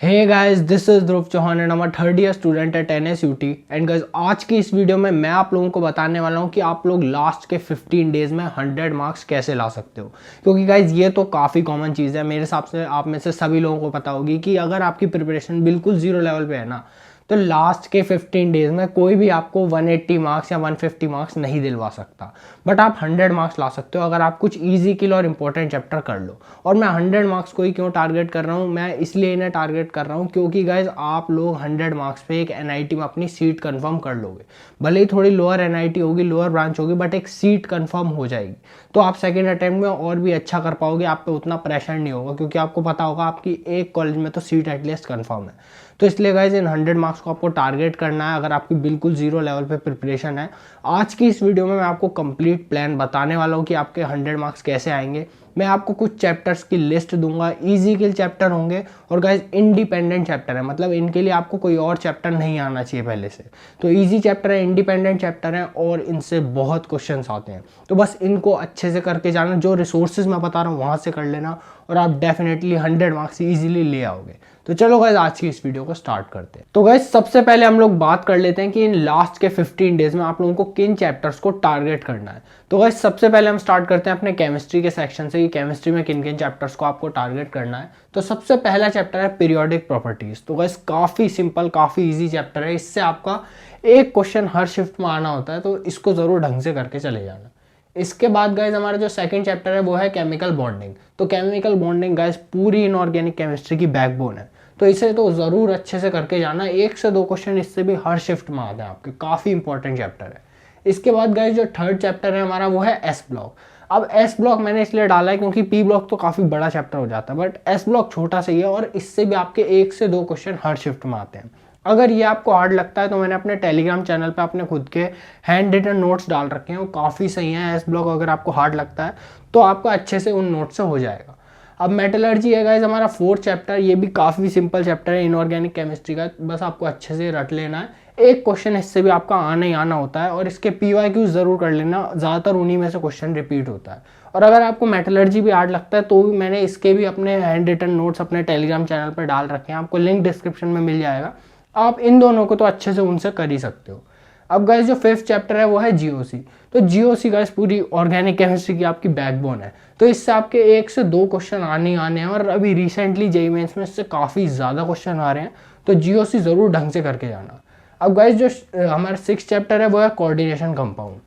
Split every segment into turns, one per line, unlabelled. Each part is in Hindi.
Hey guys, this is Dhruv Chauhan and I'm a third year student at NSUT। And guys, आज की इस वीडियो में मैं आप लोगों को बताने वाला हूँ कि आप लोग लास्ट के 15 डेज में 100 मार्क्स कैसे ला सकते हो। क्योंकि गाइस ये तो काफ़ी कॉमन चीज़ है, मेरे हिसाब से आप में से सभी लोगों को पता होगी कि अगर आपकी प्रिपरेशन बिल्कुल जीरो लेवल पे है ना, तो लास्ट के 15 डेज में कोई भी आपको 180 मार्क्स या 150 मार्क्स नहीं दिलवा सकता। बट आप 100 मार्क्स ला सकते हो अगर आप कुछ ईजी किल और इंपॉर्टेंट चैप्टर कर लो। और मैं 100 मार्क्स को ही क्यों टारगेट कर रहा हूँ, मैं इसलिए इन्हें टारगेट कर रहा हूँ क्योंकि गाइज आप लोग 100 मार्क्स पे एक NIT में अपनी सीट कंफर्म कर लोगे। भले ही थोड़ी लोअर NIT होगी, लोअर ब्रांच होगी, बट एक सीट कंफर्म हो जाएगी। तो आप सेकेंड अटेम्प्ट में और भी अच्छा कर पाओगे, आप पे उतना प्रेशर नहीं होगा क्योंकि आपको पता होगा आपकी एक कॉलेज में तो सीट एटलीस्ट कंफर्म है। तो इसलिए गाइज इन 100 मार्क्स को आपको टारगेट करना है अगर आपकी बिल्कुल जीरो लेवल पे प्रिपरेशन है। आज की इस वीडियो में मैं आपको कंप्लीट प्लान बताने वाला हूँ कि आपके 100 मार्क्स कैसे आएंगे। मैं आपको कुछ चैप्टर्स की लिस्ट दूंगा, इजी के चैप्टर होंगे और गाइज इंडिपेंडेंट चैप्टर है, मतलब इनके लिए आपको कोई और चैप्टर नहीं आना चाहिए पहले से। तो इजी चैप्टर है, इंडिपेंडेंट चैप्टर है और इनसे बहुत क्वेश्चंस आते हैं। तो बस इनको अच्छे से करके जाना, जो रिसोर्सेज मैं बता रहा हूँ वहाँ से कर लेना और आप डेफिनेटली 100 मार्क्स ईजिली ले आओगे। तो चलो गाइज आज की इस वीडियो को स्टार्ट करते हैं। तो गाइज सबसे पहले हम लोग बात कर लेते हैं कि इन लास्ट के 15 डेज में आप लोगों को किन चैप्टर्स को टारगेट करना है। तो गाइज सबसे पहले हम स्टार्ट करते हैं अपने केमिस्ट्री के सेक्शन से कि केमिस्ट्री में किन किन चैप्टर्स को आपको टारगेट करना है। तो सबसे पहला चैप्टर है पीरियोडिक प्रॉपर्टीज। तो गाइज काफ़ी सिंपल, काफ़ी ईजी चैप्टर है। इससे आपका एक क्वेश्चन हर शिफ्ट में आना होता है, तो इसको ज़रूर ढंग से करके चले जाना। इसके बाद गाइज हमारा जो सेकंड चैप्टर है वो है केमिकल बॉन्डिंग। तो केमिकल बॉन्डिंग गाइज पूरी इनऑर्गेनिक केमिस्ट्री की बैकबोन है, तो इसे तो ज़रूर अच्छे से करके जाना। 1 से 2 क्वेश्चन इससे भी हर शिफ्ट में आते हैं आपके, काफ़ी इंपॉर्टेंट चैप्टर है। इसके बाद गाइज जो थर्ड चैप्टर है हमारा वो है एस ब्लॉक। अब एस ब्लॉक मैंने इसलिए डाला है क्योंकि पी ब्लॉक तो काफ़ी बड़ा चैप्टर हो जाता है, बट एस ब्लॉक छोटा सा ही है और इससे भी आपके 1 से 2 क्वेश्चन हर शिफ्ट में आते हैं। अगर ये आपको हार्ड लगता है तो मैंने अपने टेलीग्राम चैनल पे अपने खुद के हैंड रिटन नोट्स डाल रखे हैं, वो काफ़ी सही हैं। एस ब्लॉक अगर आपको हार्ड लगता है तो आपको अच्छे से उन नोट्स से हो जाएगा। अब मेटलर्जी है गाइज हमारा 4th चैप्टर, ये भी काफ़ी सिंपल चैप्टर है इनऑर्गेनिक केमिस्ट्री का, बस आपको अच्छे से रट लेना है। एक क्वेश्चन इससे भी आपका आना ही आना होता है और इसके PYQ ज़रूर कर लेना, ज़्यादातर उन्हीं में से क्वेश्चन रिपीट होता है। और अगर आपको मेटलर्जी भी हार्ड लगता है तो भी मैंने इसके भी अपने हैंड रिटन नोट्स अपने टेलीग्राम चैनल पर डाल रखे हैं, आपको लिंक डिस्क्रिप्शन में मिल जाएगा। आप इन दोनों को तो अच्छे से उनसे कर ही सकते हो। अब गाइज जो 5th चैप्टर है वो है GOC। तो GOC गाइज पूरी ऑर्गेनिक केमिस्ट्री की आपकी बैकबोन है, तो इससे आपके 1 से 2 क्वेश्चन आने ही आने हैं और अभी रिसेंटली JEE मेंस में इससे काफ़ी ज़्यादा क्वेश्चन आ रहे हैं, तो GOC ज़रूर ढंग से करके जाना। अब गाइज जो हमारा 6th चैप्टर है वो है कोऑर्डिनेशन कंपाउंड।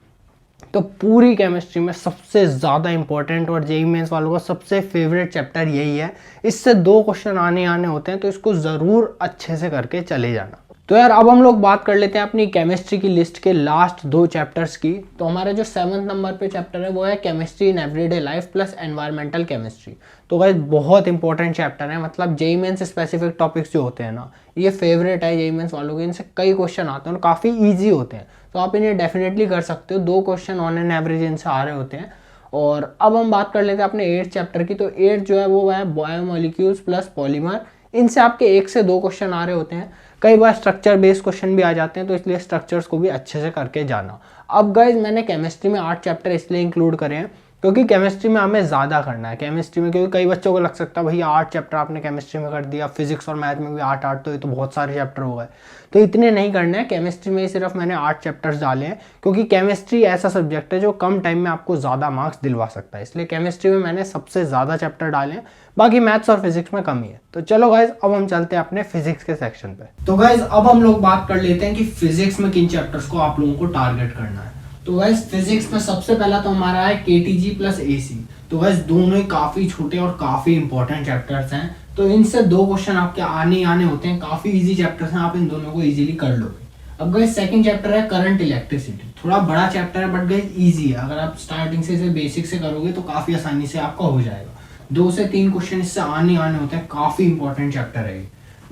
तो पूरी केमिस्ट्री में सबसे ज़्यादा इंपॉर्टेंट और JEE मेंस वालों का सबसे फेवरेट चैप्टर यही है। इससे 2 क्वेश्चन आने आने होते हैं, तो इसको ज़रूर अच्छे से करके चले जाना। तो यार अब हम लोग बात कर लेते हैं अपनी केमिस्ट्री की लिस्ट के लास्ट 2 चैप्टर्स की। तो हमारा जो 7th नंबर पे चैप्टर है वो है chemistry in everyday life plus environmental chemistry. तो गाइस बहुत इंपॉर्टेंट चैप्टर है, मतलब JEE मेंस स्पेसिफिक टॉपिक्स जो होते हैं ना, ये फेवरेट है JEE मेंस वालों के, इनसे कई क्वेश्चन आते हैं और काफ़ी ईजी होते हैं, तो आप इन्हें डेफिनेटली कर सकते हो। 2 क्वेश्चन ऑन एन एवरेज इनसे आ रहे होते हैं। और अब हम बात कर लेते हैं अपने 8th चैप्टर की। तो 8 जो है वो है बायोमोलिक्यूल्स प्लस पॉलीमर। इनसे आपके 1 से 2 क्वेश्चन आ रहे होते हैं, कई बार स्ट्रक्चर बेस्ड क्वेश्चन भी आ जाते हैं, तो इसलिए स्ट्रक्चर्स को भी अच्छे से करके जाना। अब गाइज मैंने केमिस्ट्री में 8 चैप्टर इसलिए इंक्लूड करे हैं क्योंकि केमिस्ट्री में हमें ज़्यादा करना है। केमिस्ट्री में क्योंकि कई बच्चों को लग सकता है भैया 8 चैप्टर आपने केमिस्ट्री में कर दिया, फिजिक्स और मैथ में भी 8-8, तो ये तो बहुत सारे चैप्टर हो गए। तो इतने नहीं करने हैं, केमिस्ट्री में सिर्फ मैंने 8 चैप्टर्स डाले हैं क्योंकि केमिस्ट्री ऐसा सब्जेक्ट है जो कम टाइम में आपको ज़्यादा मार्क्स दिलवा सकता है, इसलिए केमिस्ट्री में मैंने सबसे ज़्यादा चैप्टर डाले हैं। बाकी मैथ्स और फिजिक्स में कमी है। तो चलो गाइज अब हम चलते हैं अपने फिजिक्स के सेक्शन पे। तो गाइज अब हम लोग बात कर लेते हैं कि फिजिक्स में किन चैप्टर्स को आप लोगों को टारगेट करना है। तो गाइज फिजिक्स में सबसे पहला तो हमारा है KTG प्लस AC। तो गाइज दोनों ही काफी छोटे और काफी इंपॉर्टेंट चैप्टर्स हैं, तो इनसे 2 क्वेश्चन आपके आने ही आने होते हैं, काफी इजी चैप्टर्स हैं, आप इन दोनों को इजीली कर लोगे। अब गाइज सेकंड चैप्टर है करंट इलेक्ट्रिसिटी। थोड़ा बड़ा चैप्टर है बट गाइज इजी है, अगर आप स्टार्टिंग से इसे बेसिक से करोगे तो काफी आसानी से आपका हो जाएगा। 2 से 3 क्वेश्चन इससे आने आने होते हैं, काफी इंपॉर्टेंट चैप्टर है।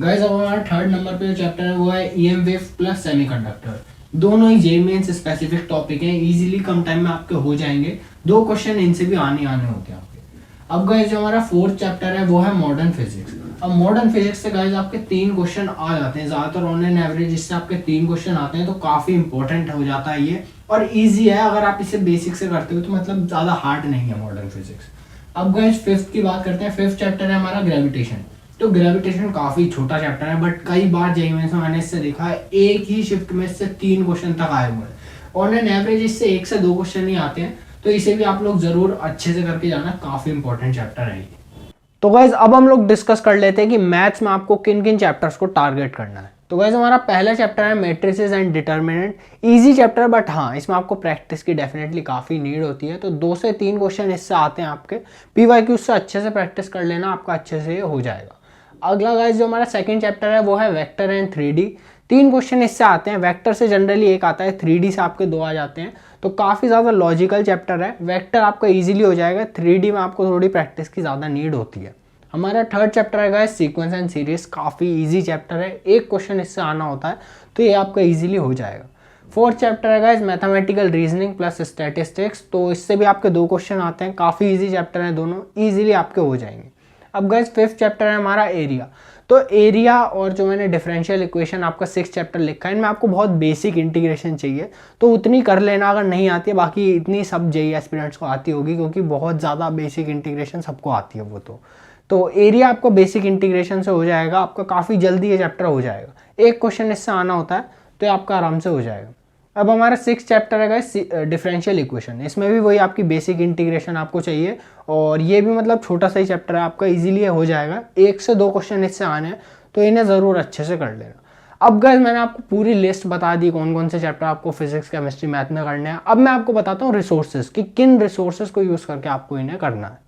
गाइज अब हमारा 3rd नंबर पे जो चैप्टर है वो है EM वेव प्लस सेमीकंडक्टर। दोनों ही JEE मेंस स्पेसिफिक टॉपिक हैं, इजीली कम टाइम में आपके हो जाएंगे, 2 क्वेश्चन इनसे भी आने आने होते हैं आपके। अब गाइज जो हमारा 4th चैप्टर है वो है मॉडर्न फिजिक्स। अब मॉडर्न फिजिक्स से गाइज आपके 3 क्वेश्चन आ जाते हैं, ज्यादातर ऑन एन एवरेज इससे आपके 3 क्वेश्चन आते हैं, तो काफी इंपॉर्टेंट हो जाता है ये और ईजी है। अगर आप इसे बेसिक से करते हो तो मतलब ज्यादा हार्ड नहीं है मॉडर्न फिजिक्स। अब गाइज 5th की बात करते हैं। 5th चैप्टर है हमारा ग्रेविटेशन। तो ग्रेविटेशन काफ़ी छोटा चैप्टर है, बट कई बार जेईई मेंस में मैंने इससे देखा है एक ही शिफ्ट में इससे 3 क्वेश्चन तक आए हुए हैं। ऑन एन एवरेज इससे 1 से 2 क्वेश्चन ही आते हैं, तो इसे भी आप लोग ज़रूर अच्छे से करके जाना, काफ़ी इंपॉर्टेंट चैप्टर है ये। तो गाइज अब हम लोग डिस्कस कर लेते हैं कि मैथ्स में आपको किन किन चैप्टर्स को टारगेट करना है। तो गाइज हमारा पहला चैप्टर है matrices and determinant. Easy chapter, but हाँ इसमें आपको प्रैक्टिस की डेफिनेटली काफ़ी नीड होती है। तो 2 से 3 क्वेश्चन इससे आते हैं आपके, पीवाईक्यू से अच्छे से प्रैक्टिस कर लेना, आपका अच्छे से हो जाएगा। अगला गाइज जो हमारा सेकंड चैप्टर है वो है वेक्टर एंड 3D। 3 क्वेश्चन इससे आते हैं, वेक्टर से जनरली 1 आता है, 3D से आपके 2 आ जाते हैं। तो काफ़ी ज़्यादा लॉजिकल चैप्टर है, वेक्टर आपका इजीली हो जाएगा, 3D में आपको थोड़ी प्रैक्टिस की ज़्यादा नीड होती है। हमारा थर्ड चैप्टर है गाइस सीक्वेंस एंड सीरीज, काफ़ी इजी चैप्टर है, 1 क्वेश्चन इससे आना होता है, तो ये आपका इजीली हो जाएगा। फोर्थ चैप्टर है guys mathematical reasoning plus statistics, तो इससे भी आपके 2 क्वेश्चन आते हैं, काफ़ी इजी चैप्टर हैं दोनों, इजीली आपके हो जाएंगे। अब गाइस फिफ्थ चैप्टर है हमारा एरिया। तो एरिया और जो मैंने डिफरेंशियल इक्वेशन आपका 6th चैप्टर लिखा है, इनमें आपको बहुत बेसिक इंटीग्रेशन चाहिए, तो उतनी कर लेना अगर नहीं आती है, बाकी इतनी सब जेईई एस्पिरेंट्स को आती होगी, क्योंकि बहुत ज़्यादा बेसिक इंटीग्रेशन सबको आती है वो। तो एरिया आपको बेसिक इंटीग्रेशन से हो जाएगा, आपका काफ़ी जल्दी ये चैप्टर हो जाएगा, 1 क्वेश्चन इससे आना होता है, तो ये आपका आराम से हो जाएगा। अब हमारा 6th चैप्टर है डिफरेंशियल इक्वेशन, इसमें भी वही आपकी बेसिक इंटीग्रेशन आपको चाहिए, और ये भी मतलब छोटा सा ही चैप्टर है, आपका इजीली हो जाएगा, 1 से 2 क्वेश्चन इससे आने हैं, तो इन्हें ज़रूर अच्छे से कर लेना। अब गाइस मैंने आपको पूरी लिस्ट बता दी कौन कौन से चैप्टर आपको फिजिक्स केमिस्ट्री मैथ में करने हैं। अब मैं आपको बताता हूँ रिसोर्सेज, कि किन रिसोर्सेज को यूज़ करके आपको इन्हें करना है।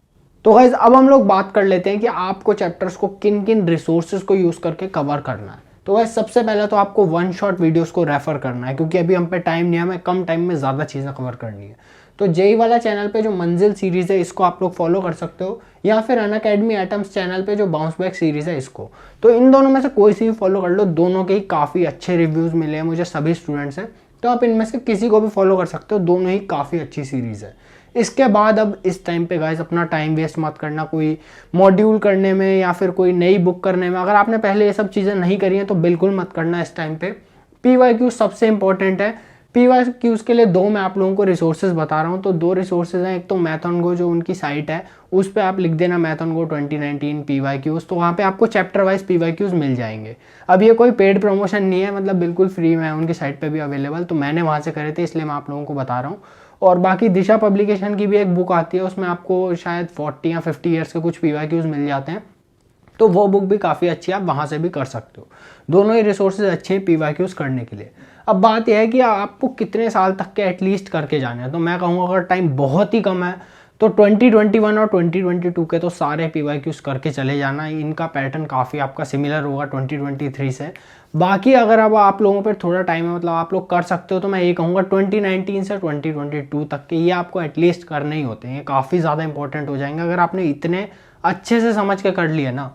तो गाइस अब हम लोग बात कर लेते हैं कि आपको चैप्टर्स को किन किन रिसोर्सेज को यूज़ करके कवर करना है। तो गाइस सबसे पहले तो आपको 1 शॉट वीडियोस को रेफर करना है, क्योंकि अभी हम पे टाइम नहीं है, हमें कम टाइम में ज़्यादा चीज़ें कवर करनी है। तो जेईई वाला चैनल पे जो मंजिल सीरीज़ है इसको आप लोग फॉलो कर सकते हो, या फिर अनअकैडमी एटम्स चैनल पे जो बाउंस बैक सीरीज़ है इसको, तो इन दोनों में से कोई सी भी फॉलो कर लो, दोनों के ही काफ़ी अच्छे रिव्यूज़ मिले हैं मुझे सभी स्टूडेंट्स हैं, तो आप इनमें से किसी को भी फॉलो कर सकते हो, दोनों ही काफ़ी अच्छी सीरीज़ है। इसके बाद अब इस टाइम पे गाइस अपना टाइम वेस्ट मत करना कोई मॉड्यूल करने में या फिर कोई नई बुक करने में, अगर आपने पहले ये सब चीज़ें नहीं करी हैं तो बिल्कुल मत करना इस टाइम पे। पीवाईक्यू सबसे इंपॉर्टेंट है, पीवाईक्यूज के लिए 2 मैं आप लोगों को रिसोर्सेज बता रहा हूँ, तो 2 रिसोर्सेज हैं, एक तो मैथ ऑन गो जो उनकी साइट है, उस पर आप लिख देना मैथ ऑन गो 2019 पीवाईक्यूज, तो वहाँ पे आपको चैप्टर वाइज पीवाईक्यूज मिल जाएंगे। अब ये कोई पेड प्रमोशन नहीं है, मतलब बिल्कुल फ्री में है, उनकी साइट पे भी अवेलेबल, तो मैंने वहाँ से करे थे इसलिए मैं आप लोगों को बता रहा हूँ। और बाकी दिशा पब्लिकेशन की भी एक बुक आती है, उसमें आपको शायद 40 या 50 ईयर्स के कुछ पीवाईक्यूज मिल जाते हैं, तो वो बुक भी काफ़ी अच्छी है, आप वहाँ से भी कर सकते हो। दोनों ही रिसोर्सेज अच्छे हैं पीवाईक्यूज करने के लिए। अब बात यह है कि आपको कितने साल तक के एटलीस्ट करके जाने हैं, तो मैं कहूँगा अगर टाइम बहुत ही कम है तो 2021 और 2022 के तो सारे पीवाईक्यूज करके चले जाना, इनका पैटर्न काफ़ी आपका सिमिलर होगा 2023 से। बाकी अगर अब आप लोगों पर थोड़ा टाइम है, मतलब आप लोग कर सकते हो, तो मैं ये कहूँगा 2019 से 2022 तक के ये आपको एटलीस्ट करने ही होते हैं, ये काफ़ी ज़्यादा इंपॉर्टेंट हो जाएंगे। अगर आपने इतने अच्छे से समझ के कर लिया ना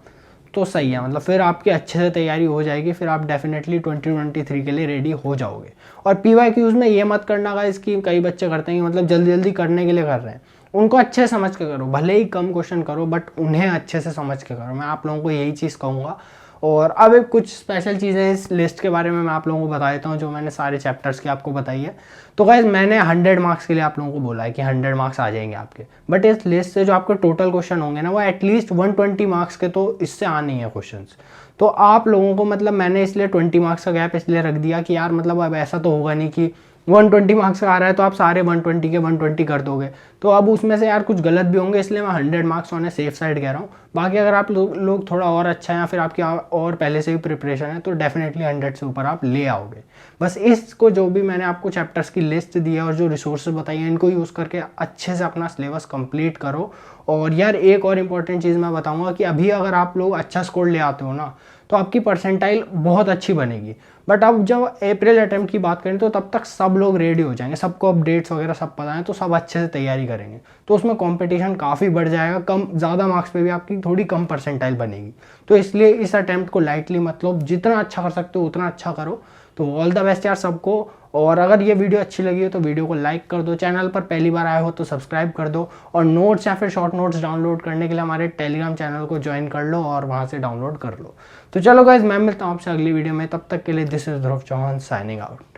तो सही है, मतलब फिर आपकी अच्छे से तैयारी हो जाएगी, फिर आप डेफिनेटली 2023 के लिए रेडी हो जाओगे। और पीवाईक्यूज में ये मत करना गाइस कि कई बच्चे करते हैं कि मतलब जल्दी जल्दी करने के लिए कर रहे हैं, उनको अच्छे से समझ के करो, भले ही कम क्वेश्चन करो बट उन्हें अच्छे से समझ के करो, मैं आप लोगों को यही चीज़ कहूँगा। और अब एक कुछ स्पेशल चीज़ें इस लिस्ट के बारे में मैं आप लोगों को बता देता हूँ, जो मैंने सारे चैप्टर्स की आपको बताई है। तो गाइस मैंने 100 मार्क्स के लिए आप लोगों को बोला है कि 100 मार्क्स आ जाएंगे आपके, बट इस लिस्ट से जो आपके टोटल क्वेश्चन होंगे ना वो एटलीस्ट 120 मार्क्स के तो इससे आने ही है क्वेश्चंस। तो आप लोगों को मतलब मैंने इसलिए 20 मार्क्स का गैप इसलिए रख दिया कि यार मतलब अब ऐसा तो होगा नहीं कि 120 मार्क्स का आ रहा है तो आप सारे 120 के 120 कर दोगे, तो अब उसमें से यार कुछ गलत भी होंगे, इसलिए मैं 100 मार्क्स होने सेफ साइड कह रहा हूँ। बाकी अगर आप लोग थोड़ा और अच्छा है या फिर आपकी और पहले से भी प्रिपरेशन है तो डेफिनेटली 100 से ऊपर आप ले आओगे। बस इसको जो भी मैंने आपको चैप्टर्स की लिस्ट दी है और जो रिसोर्सेज बताई हैं इनको यूज़ करके अच्छे से अपना सिलेबस कंप्लीट करो। और यार एक और इम्पॉर्टेंट चीज़ मैं बताऊँगा कि अभी अगर आप लोग अच्छा स्कोर ले आते हो ना तो आपकी परसेंटाइल बहुत अच्छी बनेगी, बट अब जब अप्रैल अटेम्प्ट की बात करें तो तब तक सब लोग रेडी हो जाएंगे, सबको अपडेट्स वगैरह सब पता है, तो सब अच्छे से तैयारी करेंगे, तो उसमें कंपटीशन काफ़ी बढ़ जाएगा, कम ज़्यादा मार्क्स पे भी आपकी थोड़ी कम परसेंटाइल बनेगी। तो इसलिए इस अटेम्प्ट को लाइटली मतलब जितना अच्छा कर सकते हो उतना अच्छा करो। तो ऑल द बेस्ट यार सबको। और अगर ये वीडियो अच्छी लगी हो तो वीडियो को लाइक कर दो, चैनल पर पहली बार आए हो तो सब्सक्राइब कर दो, और नोट्स या फिर शॉर्ट नोट्स डाउनलोड करने के लिए हमारे टेलीग्राम चैनल को ज्वाइन कर लो और वहाँ से डाउनलोड कर लो। तो चलो गाइज मैं मिलता हूँ आपसे अगली वीडियो में, तब तक के लिए this is Dhruv Chauhan signing out.